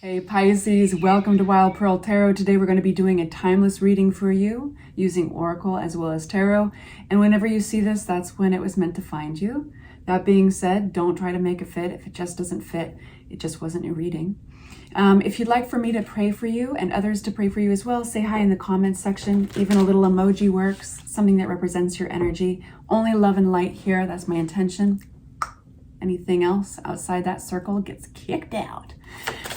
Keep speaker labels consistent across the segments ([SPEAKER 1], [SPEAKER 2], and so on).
[SPEAKER 1] Hey Pisces, welcome to Wild Pearl Tarot. Today we're going to be doing a timeless reading for you using Oracle as well as Tarot. And whenever you see this, that's when it was meant to find you. That being said, don't try to make it fit. If it just doesn't fit, it just wasn't your reading. If you'd like for me to pray for you and others to pray for you as well, say hi in the comments section. Even a little emoji works, something that represents your energy. Only love and light here, that's my intention. Anything else outside that circle gets kicked out.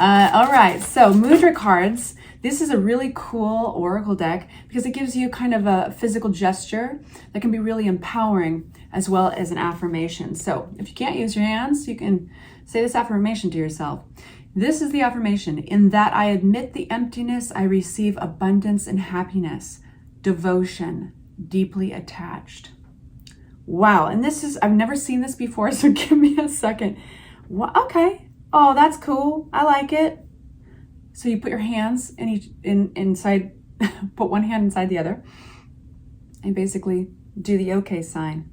[SPEAKER 1] All right, so Mudra cards. This is a really cool oracle deck because it gives you kind of a physical gesture that can be really empowering as well as an affirmation. So if you can't use your hands, you can say this affirmation to yourself. This is the affirmation: in that I admit the emptiness, I receive abundance and happiness, devotion, deeply attached. Wow, and this is, I've never seen this before, so give me a second. Well, okay. Oh, that's cool. I like it. So you put your hands inside, put one hand inside the other, and basically do the okay sign.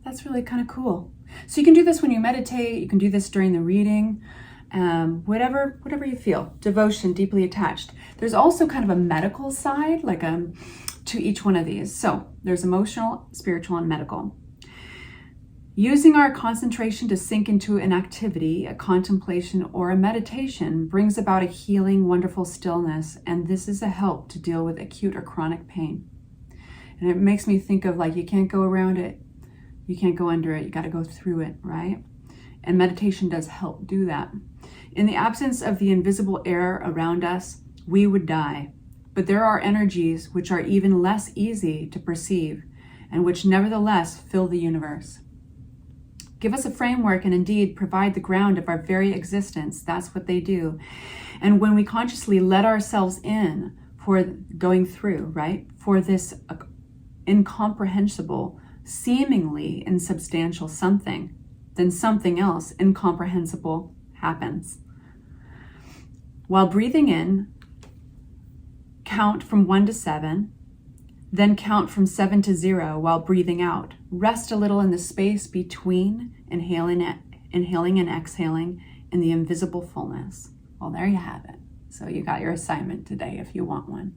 [SPEAKER 1] That's really kind of cool. So you can do this when you meditate. You can do this during the reading, whatever you feel. Devotion, deeply attached. There's also kind of a medical side, like to each one of these. So there's emotional, spiritual, and medical. Using our concentration to sink into an activity, a contemplation, or a meditation brings about a healing, wonderful stillness, and this is a help to deal with acute or chronic pain. And it makes me think of, like, you can't go around it, you can't go under it, you got to go through it, right? And meditation does help do that. In the absence of the invisible air around us, we would die. But there are energies which are even less easy to perceive and which nevertheless fill the universe. Give us a framework and indeed provide the ground of our very existence. That's what they do. And when we consciously let ourselves in for going through, right, for this incomprehensible, seemingly insubstantial something, then something else incomprehensible happens. While breathing in, count from 1 to 7, then count from 7 to 0 while breathing out. Rest a little in the space between inhaling and exhaling in the invisible fullness. Well, there you have it. So you got your assignment today if you want one.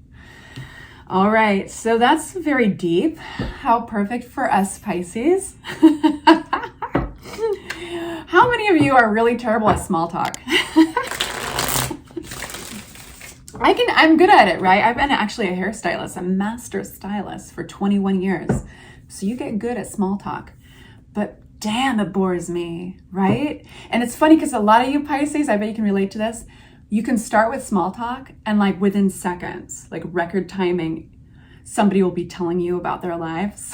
[SPEAKER 1] All right, so that's very deep. How perfect for us Pisces. How many of you are really terrible at small talk? I'm good at it, right? I've been actually a hairstylist, a master stylist for 21 years. So you get good at small talk, but damn, it bores me, right? And it's funny because a lot of you Pisces, I bet you can relate to this. You can start with small talk and like within seconds, like record timing, somebody will be telling you about their lives,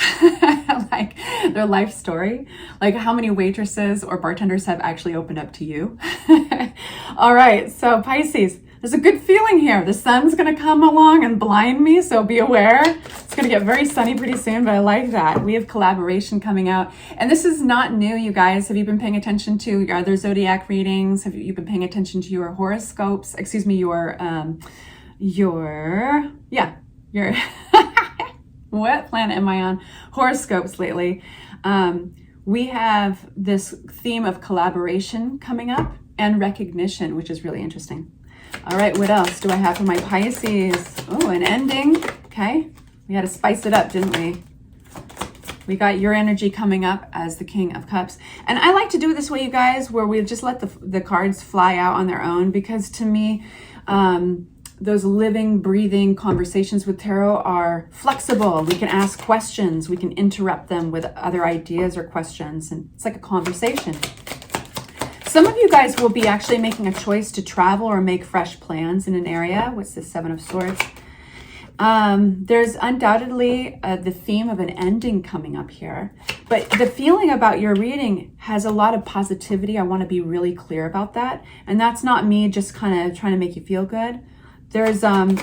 [SPEAKER 1] like their life story, like how many waitresses or bartenders have actually opened up to you. All right, so Pisces, there's a good feeling here. The sun's going to come along and blind me, so be aware. It's going to get very sunny pretty soon, but I like that. We have collaboration coming out. And this is not new, you guys. Have you been paying attention to your other zodiac readings? Have you been paying attention to your horoscopes? Excuse me, your what planet am I on? Horoscopes lately. We have this theme of collaboration coming up and recognition, which is really interesting. All right, what else do I have for my Pisces? Oh, an ending. Okay, we had to spice it up, didn't we? We got your energy coming up as the King of Cups. And I like to do it this way, you guys, where we just let the cards fly out on their own, because to me, those living, breathing conversations with tarot are flexible. We can ask questions. We can interrupt them with other ideas or questions. And it's like a conversation. Some of you guys will be actually making a choice to travel or make fresh plans in an area. What's the 7 of Swords? There's undoubtedly the theme of an ending coming up here. But the feeling about your reading has a lot of positivity. I want to be really clear about that. And that's not me just kind of trying to make you feel good. There's an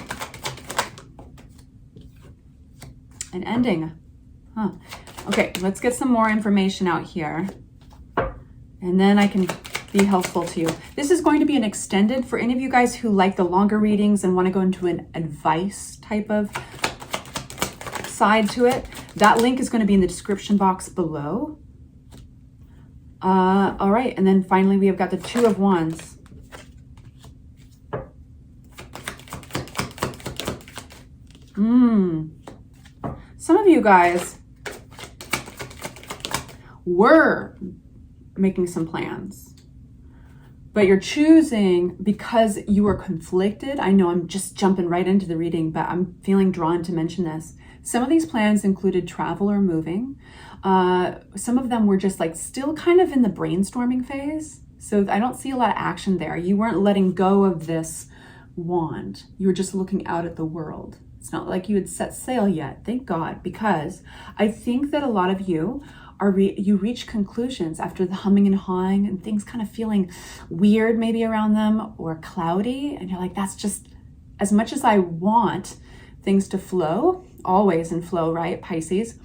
[SPEAKER 1] ending. Huh. Okay, let's get some more information out here. And then I can be helpful to you. This is going to be an extended for any of you guys who like the longer readings and want to go into an advice type of side to it. That link is going to be in the description box below. All right, and then finally we have got the Two of Wands. Some of you guys were making some plans, but you're choosing because you were conflicted. I know I'm just jumping right into the reading, but I'm feeling drawn to mention this. Some of these plans included travel or moving. Some of them were just like still kind of in the brainstorming phase. So I don't see a lot of action there. You weren't letting go of this wand. You were just looking out at the world. It's not like you had set sail yet, thank God, because I think that a lot of you you reach conclusions after the humming and hawing and things kind of feeling weird maybe around them or cloudy. And you're like, that's just, as much as I want things to flow, always in flow, right, Pisces?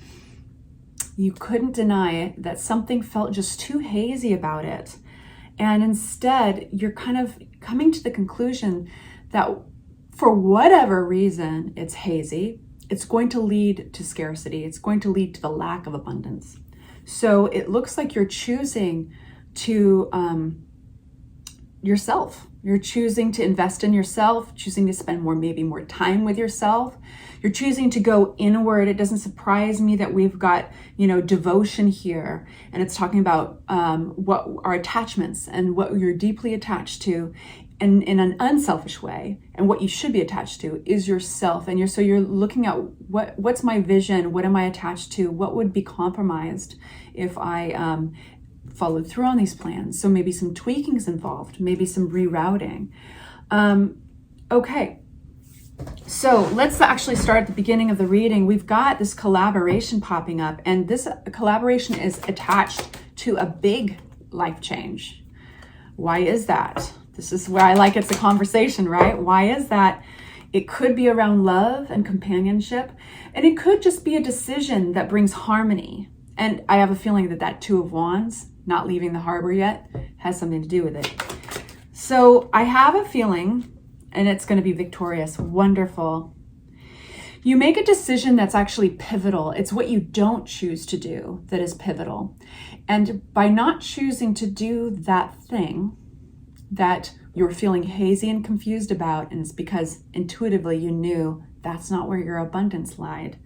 [SPEAKER 1] You couldn't deny it that something felt just too hazy about it. And instead, you're kind of coming to the conclusion that for whatever reason it's hazy, it's going to lead to scarcity. It's going to lead to the lack of abundance. So it looks like you're choosing to yourself. You're choosing to invest in yourself, choosing to spend maybe more time with yourself. You're choosing to go inward. It doesn't surprise me that we've got, devotion here. And it's talking about what our attachments and what you're deeply attached to, and in an unselfish way. And what you should be attached to is yourself. And you're looking at what's my vision? What am I attached to? What would be compromised if I followed through on these plans? So maybe some tweaking is involved, maybe some rerouting. Okay. So let's actually start at the beginning of the reading. We've got this collaboration popping up, and this collaboration is attached to a big life change. Why is that? This is where I like it's a conversation, right? Why is that? It could be around love and companionship, and it could just be a decision that brings harmony. And I have a feeling that Two of Wands, not leaving the harbor yet, has something to do with it. So I have a feeling, and it's going to be victorious, wonderful. You make a decision that's actually pivotal. It's what you don't choose to do that is pivotal. And by not choosing to do that thing that you're feeling hazy and confused about, and it's because intuitively you knew that's not where your abundance lied,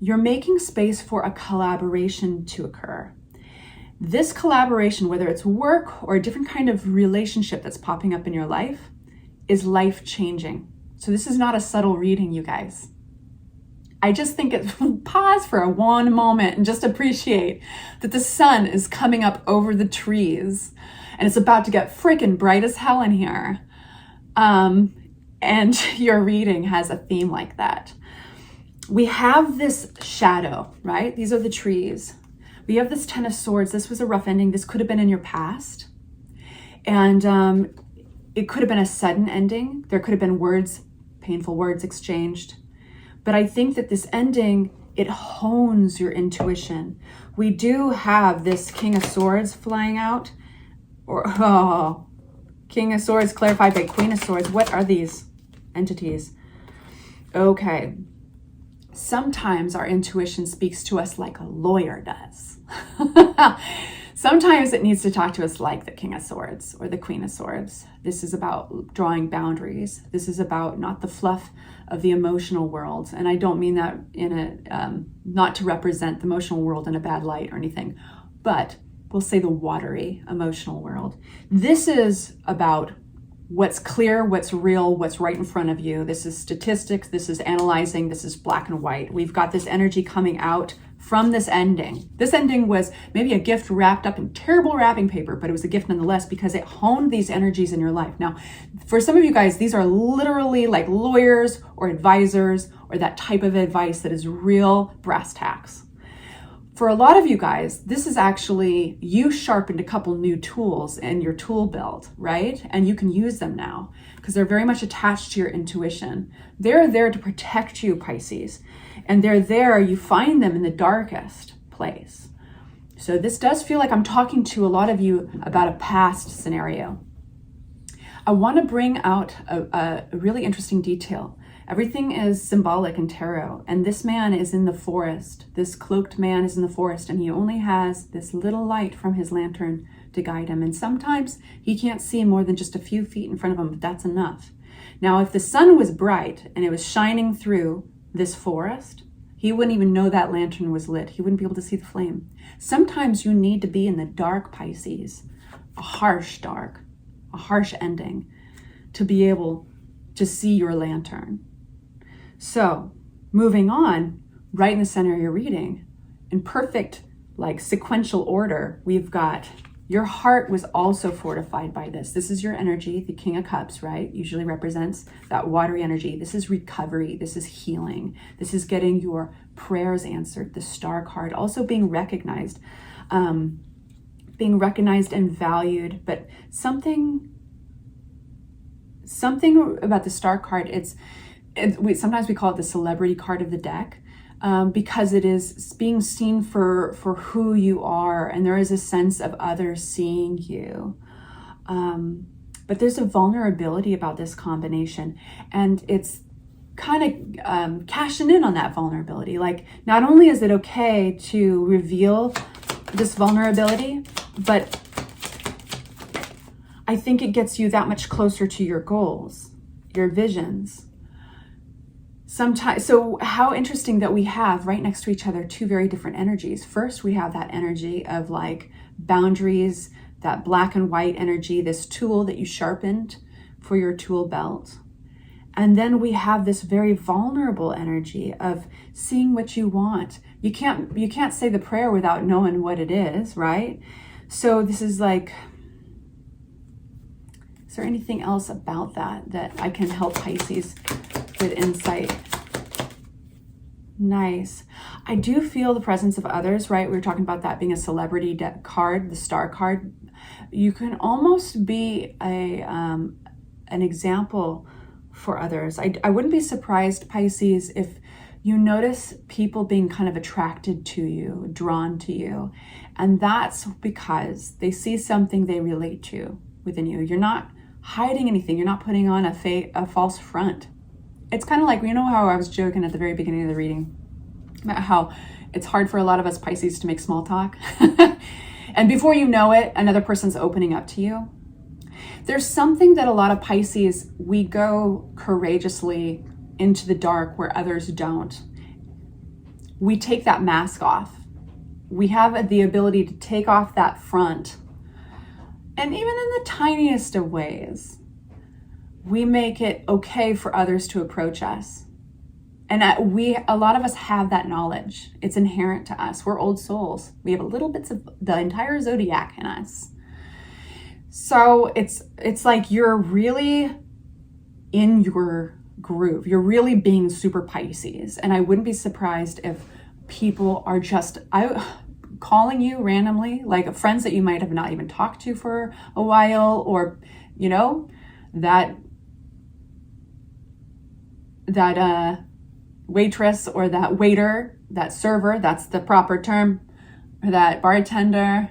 [SPEAKER 1] you're making space for a collaboration to occur. This collaboration, whether it's work or a different kind of relationship that's popping up in your life, is life-changing. So this is not a subtle reading, you guys. I just think pause for one moment and just appreciate that the sun is coming up over the trees and it's about to get freaking bright as hell in here. And your reading has a theme like that. We have this shadow, right? These are the trees. We have this Ten of Swords. This was a rough ending. This could have been in your past. And it could have been a sudden ending. There could have been painful words exchanged. But I think that this ending, it hones your intuition. We do have this King of Swords flying out. King of Swords clarified by Queen of Swords. What are these entities? Okay. Sometimes our intuition speaks to us like a lawyer does. Sometimes it needs to talk to us like the King of Swords or the Queen of Swords. This is about drawing boundaries. This is about not the fluff of the emotional world. And I don't mean that in not to represent the emotional world in a bad light or anything, but we'll say the watery emotional world. This is about what's clear, what's real, what's right in front of you. This is statistics. This is analyzing. This is black and white. We've got this energy coming out from this ending. This ending was maybe a gift wrapped up in terrible wrapping paper, but it was a gift nonetheless because it honed these energies in your life. Now, for some of you guys, these are literally like lawyers or advisors or that type of advice that is real brass tacks. For a lot of you guys, this is actually, you sharpened a couple new tools in your tool belt, right? And you can use them now because they're very much attached to your intuition. They're there to protect you, Pisces. And they're there, you find them in the darkest place. So this does feel like I'm talking to a lot of you about a past scenario. I want to bring out a really interesting detail. Everything is symbolic in tarot, and this man is in the forest. This cloaked man is in the forest, and he only has this little light from his lantern to guide him. And sometimes he can't see more than just a few feet in front of him, but that's enough. Now, if the sun was bright and it was shining through this forest, he wouldn't even know that lantern was lit. He wouldn't be able to see the flame. Sometimes you need to be in the dark, Pisces, a harsh dark, a harsh ending, to be able to see your lantern. So, moving on, right in the center of your reading, in perfect, like, sequential order, we've got your heart was also fortified by this. This is your energy, the King of Cups, right? Usually represents that watery energy. This is recovery. This is healing. This is getting your prayers answered. The Star card, also being recognized and valued. But something about the Star card, sometimes we call it the celebrity card of the deck. Because it is being seen for who you are, and there is a sense of others seeing you. But there's a vulnerability about this combination, and it's kind of cashing in on that vulnerability. Like, not only is it okay to reveal this vulnerability, but I think it gets you that much closer to your goals, your visions. Sometimes, so how interesting that we have right next to each other two very different energies. First, we have that energy of like boundaries, that black and white energy, this tool that you sharpened for your tool belt. And then we have this very vulnerable energy of seeing what you want. You can't say the prayer without knowing what it is, right? So this is like, is there anything else about that I can help Pisces with insight? Nice. I do feel the presence of others, right? We were talking about that being a celebrity card, the Star card. You can almost be an example for others. I wouldn't be surprised, Pisces, if you notice people being kind of attracted to you, drawn to you. And that's because they see something they relate to within you. You're not hiding anything. You're not putting on a false front. It's kind of like, you know how I was joking at the very beginning of the reading about how it's hard for a lot of us Pisces to make small talk. And before you know it, another person's opening up to you. There's something that a lot of Pisces, we go courageously into the dark where others don't. We take that mask off. We have the ability to take off that front. And even in the tiniest of ways, we make it okay for others to approach us. And a lot of us have that knowledge. It's inherent to us. We're old souls. We have little bits of the entire zodiac in us. So it's like you're really in your groove. You're really being super Pisces. And I wouldn't be surprised if people are just calling you randomly, like friends that you might have not even talked to for a while, or, you know, that waitress or that waiter, that server, that's the proper term, or that bartender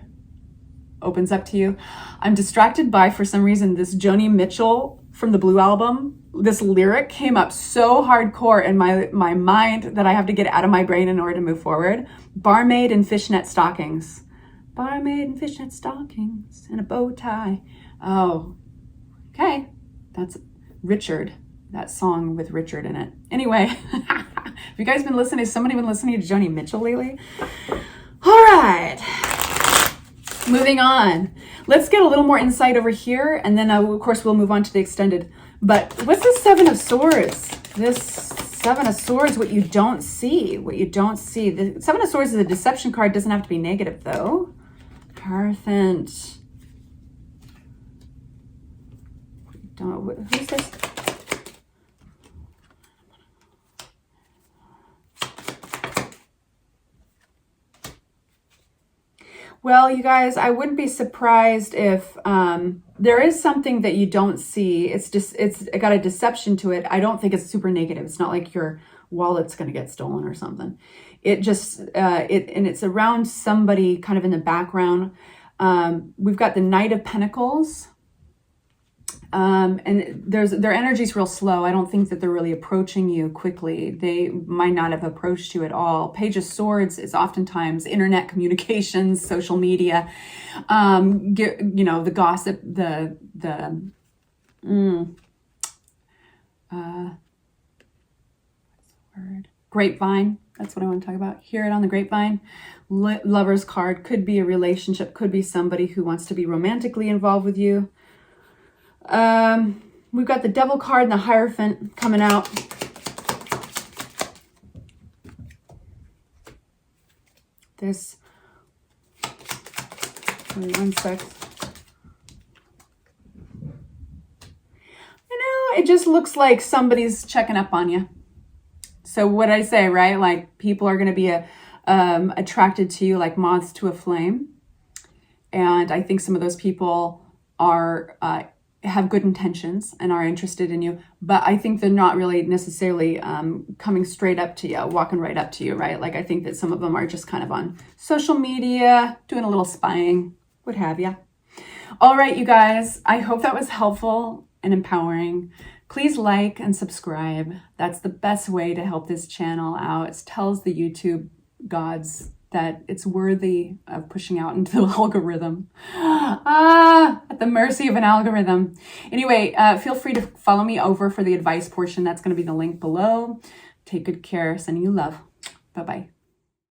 [SPEAKER 1] opens up to you. I'm distracted by, for some reason, this Joni Mitchell from the Blue Album. This lyric came up so hardcore in my mind that I have to get it out of my brain in order to move forward. Barmaid in fishnet stockings. Barmaid in fishnet stockings and a bow tie. Oh, okay. That's Richard. That song with Richard in it. Anyway, have you guys been listening? Has somebody been listening to Joni Mitchell lately? All right. Moving on. Let's get a little more insight over here, and then of course we'll move on to the extended. But what's the Seven of Swords? This Seven of Swords, what you don't see. The Seven of Swords is a deception card. Doesn't have to be negative though. Perfect. Who's this? Well, you guys, I wouldn't be surprised if there is something that you don't see. It's got a deception to it. I don't think it's super negative. It's not like your wallet's going to get stolen or something. It just and it's around somebody kind of in the background. We've got the Knight of Pentacles. And their energy's real slow. I don't think that they're really approaching you quickly. They might not have approached you at all. Page of Swords is oftentimes internet communications, social media, the gossip, Grapevine. That's what I want to talk about. Hear it on the grapevine. Lover's card could be a relationship, could be somebody who wants to be romantically involved with you. We've got the Devil card and the Hierophant coming out. This, wait 1 sec. It just looks like somebody's checking up on you. So what I say, right? Like people are going to be attracted to you like moths to a flame. And I think some of those people are have good intentions and are interested in you. But I think they're not really necessarily coming straight up to you, walking right up to you, right? Like I think that some of them are just kind of on social media, doing a little spying, what have you. All right, you guys, I hope that was helpful and empowering. Please like and subscribe. That's the best way to help this channel out. It tells the YouTube gods that it's worthy of pushing out into the algorithm. At the mercy of an algorithm. Anyway, feel free to follow me over for the advice portion. That's going to be the link below. Take good care. Sending you love. Bye-bye.